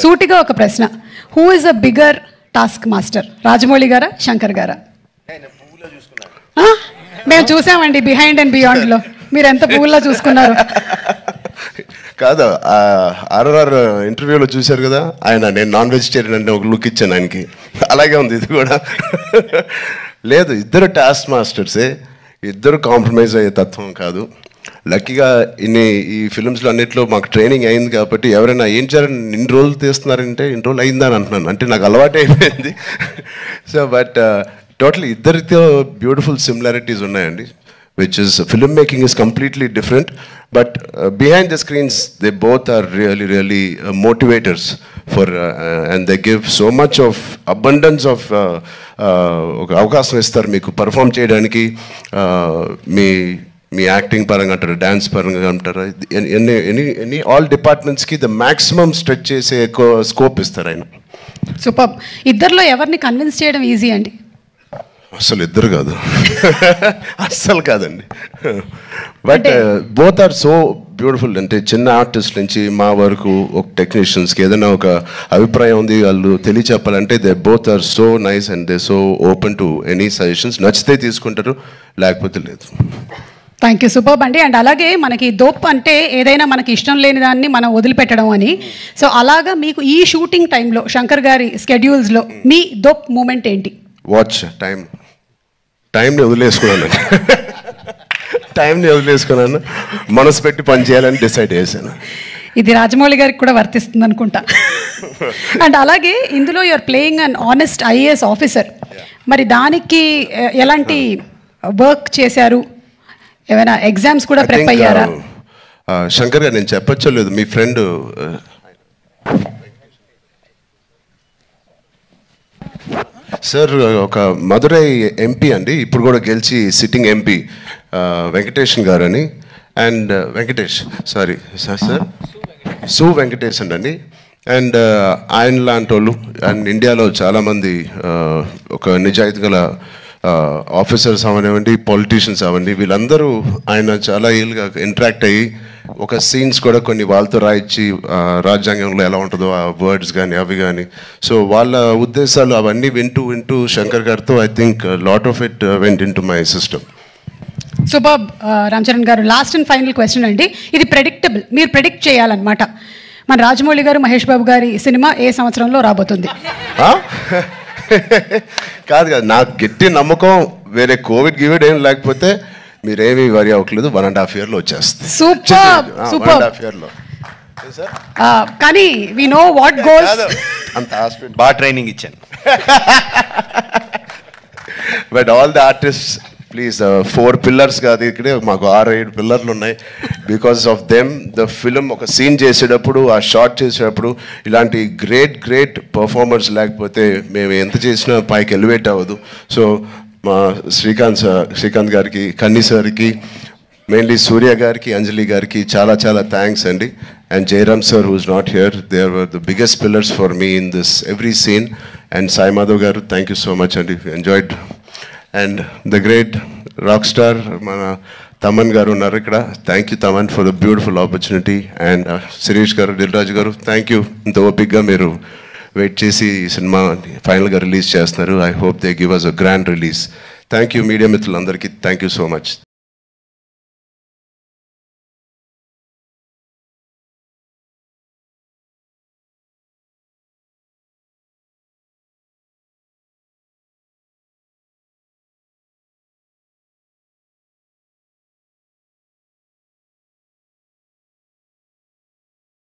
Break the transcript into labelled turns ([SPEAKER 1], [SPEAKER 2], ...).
[SPEAKER 1] సూటిగా ఒక ప్రశ్న, who is a bigger task master, Rajamouli గారా శంకర్ గారా? మేము చూసామండి బిహైండ్ అండ్ బియాండ్లో మీరు ఎంత పువ్వుల్లో చూసుకున్నారు.
[SPEAKER 2] కాదు, ఆర్ఆర్ ఇంటర్వ్యూలో చూశారు కదా ఆయన, నేను నాన్ వెజిటేరియన్ అంటే ఒక లుక్ ఇచ్చాను ఆయనకి, అలాగే ఉంది ఇది కూడా. లేదు, ఇద్దరు టాస్క్ మాస్టర్సే, ఇద్దరు కాంప్రమైజ్ అయ్యే తత్వం కాదు. లక్కీగా ఈ ఫిల్మ్స్లో అన్నింటిలో మాకు ట్రైనింగ్ అయింది కాబట్టి ఎవరైనా ఏం చేయాలని ఇన్ని రోజులు తీస్తున్నారంటే ఇన్ని రోజులు అయిందని అంటున్నాను, అంటే నాకు అలవాటు అయిపోయింది. సో బట్ టోటలీ ఇద్దరితో బ్యూటిఫుల్ సిమిలారిటీస్ ఉన్నాయండి, which is filmmaking is completely different, but behind the screens they both are really motivators for and they give so much of abundance of అవకాశం ఇస్తారు మీకు పర్ఫామ్ చేయడానికి. మీ యాక్టింగ్ పరంగా అంటారు, dance పరంగా అంటారు, ఎనీ ఆల్ డిపార్ట్మెంట్స్కి ద మ్యాక్సిమం స్ట్రెచ్ చేసే స్కోప్ ఇస్తారు ఆయన.
[SPEAKER 1] సూపర్. ఇద్దరిలో ఎవరిని కన్విన్స్ చేయడం ఈజీ అండి?
[SPEAKER 2] అసలు ఇద్దరు కాదు, అస్సలు కాదండి. But both are so beautiful. అంటే చిన్న ఆర్టిస్ట్ నుంచి మా వరకు ఒక టెక్నీషియన్స్కి ఏదైనా ఒక అభిప్రాయం ఉంది వాళ్ళు తెలియచెప్పాలంటే they both are so nice and they so open to any suggestions. నచ్చితే తీసుకుంటారు, లేకపోతే లేదు.
[SPEAKER 1] థ్యాంక్ యూ, సూపర్ అండి. అండ్ అలాగే మనకి దోప్ అంటే ఏదైనా మనకి ఇష్టం లేని దాన్ని మనం వదిలిపెట్టడం అని. సో అలాగా మీకు ఈ షూటింగ్ టైంలో శంకర్ గారి స్కెడ్యూల్స్లో మీ దోప్ మూమెంట్ ఏంటి?
[SPEAKER 2] వాచ్ టైంని వదిలేసుకున్నాను, మనసు పెట్టి పని చేయాలని డిసైడ్ చేశాను.
[SPEAKER 1] ఇది రాజమౌళి గారికి కూడా వర్తిస్తుంది అనుకుంటా. అండ్ అలాగే ఇందులో you're playing an honest IAS officer. మరి దానికి ఎలాంటి వర్క్ చేశారు? ఏమైనా ఎగ్జామ్స్ కూడా ప్రిపేర్ అయ్యారా?
[SPEAKER 2] శంకర్ గారు, నేను చెప్పచ్చో లేదు, మీ ఫ్రెండ్ సార్ ఒక మదురై ఎంపీ అండి, ఇప్పుడు కూడా గెలిచి సిట్టింగ్ ఎంపీ వెంకటేషన్ గారు అని. అండ్ సార్ సు వెంకటేష్ అండి. అండ్ ఆయన లాంటి వాళ్ళు అండ్ ఇండియాలో చాలామంది ఒక నిజాయితీ గల ఆఫీసర్స్ అవనివ్వండి, పొలిటీషియన్స్ అవ్వండి, వీళ్ళందరూ ఆయన చాలా ఏళ్ళుగా ఇంటరాక్ట్ అయ్యి ఒక సీన్స్ కూడా కొన్ని వాళ్ళతో రాయించి రాజ్యాంగంలో ఎలా ఉంటుందో ఆ వర్డ్స్ కానీ అవి కానీ, సో వాళ్ళ ఉద్దేశాలు అవన్నీ వింటూ శంకర్ గారితో I think lot of it went in to my system.
[SPEAKER 1] Super. Ram Charan గారు, లాస్ట్ అండ్ ఫైనల్ క్వశ్చన్ అండి. ఇది ప్రెడిక్టబుల్, మీరు ప్రెడిక్ట్ చేయాలన్నమాట. మన రాజమౌళి గారు, మహేష్ బాబు గారి సినిమా ఏ సంవత్సరంలో రాబోతుంది?
[SPEAKER 2] కాదు, నాకు గట్టి నమ్మకం, వేరే కోవిడ్ ఏం లేకపోతే మీరేమీ వరి అవ్వట్లేదు, 1.5 yearలో వచ్చేస్తుంది.
[SPEAKER 1] సూపర్.
[SPEAKER 2] 1.5 yearలో.
[SPEAKER 1] కానీ వి నో వాట్ గోస్.
[SPEAKER 2] అంత హాస్పిటల్ బాగా ట్రైనింగ్ ఇచ్చాను. But all the artist please, 4 pillars కాదు, ఇక్కడే మాకు 6-7 పిల్లర్లు ఉన్నాయి. Because of them the film ఒక సీన్ చేసేటప్పుడు, ఆ షార్ట్ చేసేటప్పుడు ఇలాంటి గ్రేట్ పర్ఫార్మర్స్ లేకపోతే మేము ఎంత చేసినా పైకి ఎలివేట్ అవ్వదు. సో మా శ్రీకాంత్ గారికి, కన్నీ సార్కి, మెయిన్లీ సూర్య గారికి, అంజలి గారికి చాలా థ్యాంక్స్ అండి. And Jayaram sir who's not here, they are the biggest pillars for me in this every scene. And Sai Madhav గారు, థ్యాంక్ యూ సో మచ్ అండి, enjoyed. And the great rock star మన తమన్ గారు ఉన్నారు ఇక్కడ, thank you Thaman for the beautiful opportunity. And Sirish గారు, దిల్ రాజు గారు, thank you, ఇంత ఓపిక్గా మీరు వెయిట్ చేసి ఈ సినిమా ఫైనల్గా రిలీజ్ చేస్తున్నారు. I hope they give us a grand release. Thank you media మిత్రులందరికీ, థ్యాంక్ యూ సో మచ్.